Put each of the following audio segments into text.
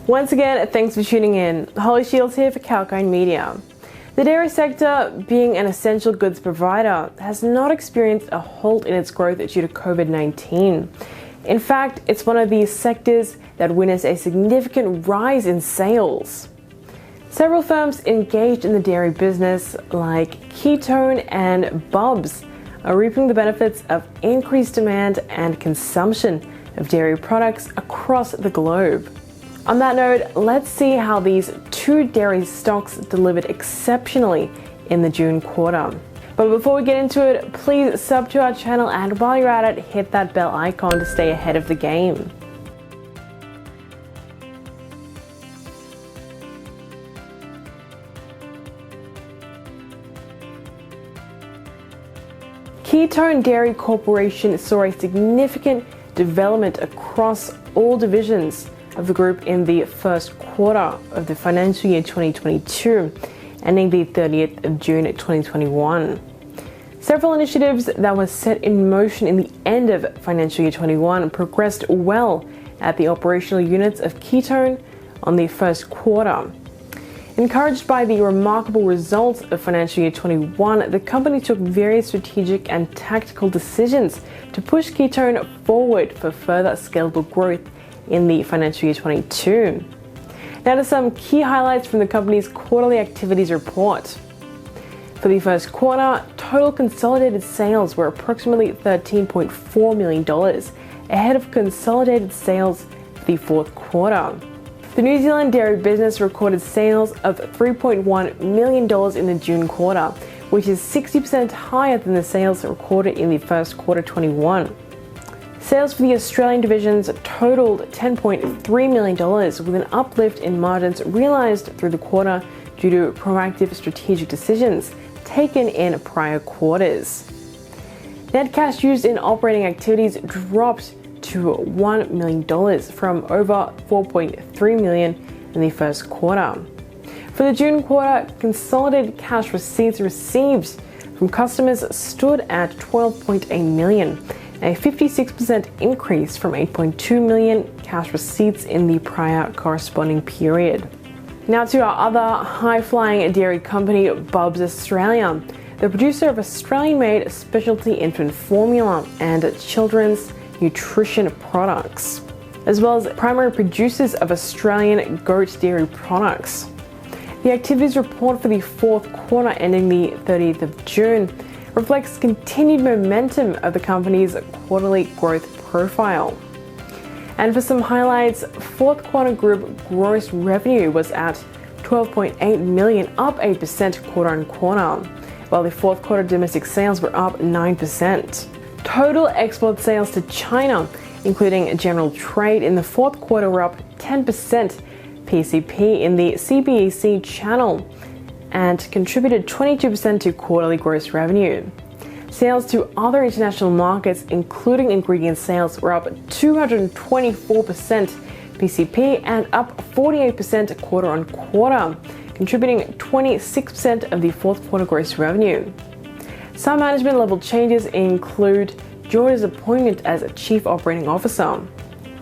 Once again, thanks for tuning in. Holly Shields here for Kalkinemedia. The dairy sector, being an essential goods provider, has not experienced a halt in its growth due to COVID-19. In fact, it's one of these sectors that witnessed a significant rise in sales. Several firms engaged in the dairy business, like Keytone and Bubs, are reaping the benefits of increased demand and consumption of dairy products across the globe. On that note, let's see how these two dairy stocks delivered exceptionally in the June quarter. But before we get into it, please sub to our channel, and while you're at it, hit that bell icon to stay ahead of the game. Keytone Dairy Corporation saw a significant development across all divisions of the group in the first quarter of the financial year 2022, ending the 30th of June 2021. Several initiatives that were set in motion in the end of financial year 21 progressed well at the operational units of Keytone on the first quarter. Encouraged by the remarkable results of financial year 21, the company took various strategic and tactical decisions to push Keytone forward for further scalable growth in the financial year 22. Now to some key highlights from the company's quarterly activities report. For the first quarter, total consolidated sales were approximately $13.4 million, ahead of consolidated sales for the fourth quarter. The New Zealand dairy business recorded sales of $3.1 million in the June quarter, which is 60% higher than the sales recorded in the first quarter 21. Sales for the Australian divisions totaled $10.3 million, with an uplift in margins realized through the quarter due to proactive strategic decisions taken in prior quarters. Net cash used in operating activities dropped to $1 million from over $4.3 million in the first quarter. For the June quarter, consolidated cash receipts received from customers stood at $12.8 million, a 56% increase from $8.2 million cash receipts in the prior corresponding period. Now to our other high-flying dairy company, Bubs Australia, the producer of Australian-made specialty infant formula and children's nutrition products, as well as primary producers of Australian goat dairy products. The activities report for the fourth quarter ending the 30th of June reflects continued momentum of the company's quarterly growth profile. And for some highlights, fourth quarter group gross revenue was at $12.8 million, up 8% quarter on quarter, while the fourth quarter domestic sales were up 9%. Total export sales to China, including general trade, in the fourth quarter were up 10% PCP in the CBEC channel and contributed 22% to quarterly gross revenue. Sales to other international markets, including ingredient sales, were up 224% PCP and up 48% quarter on quarter, contributing 26% of the fourth quarter gross revenue. Some management level changes include George's appointment as Chief Operating Officer.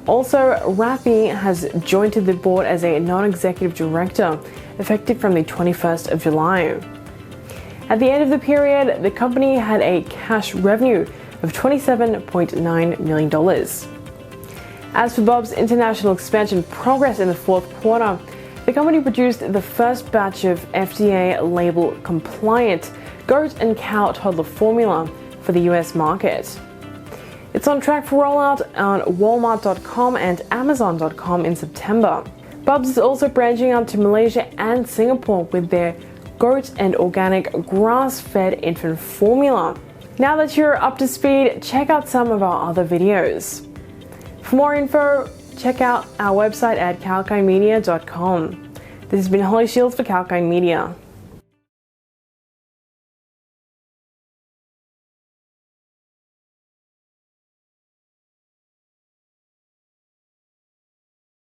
Also, Rafi has joined the board as a non-executive director, effective from the 21st of July. At the end of the period, the company had a cash revenue of $27.9 million. As for Bubs' international expansion progress in the fourth quarter, the company produced the first batch of FDA label compliant goat and cow toddler formula for the US market. It's on track for rollout on Walmart.com and Amazon.com in September. Bubs is also branching out to Malaysia and Singapore with their goat and organic grass-fed infant formula. Now that you're up to speed, check out some of our other videos. For more info, check out our website at kalkinemedia.com. This has been Holly Shields for Kalkinemedia.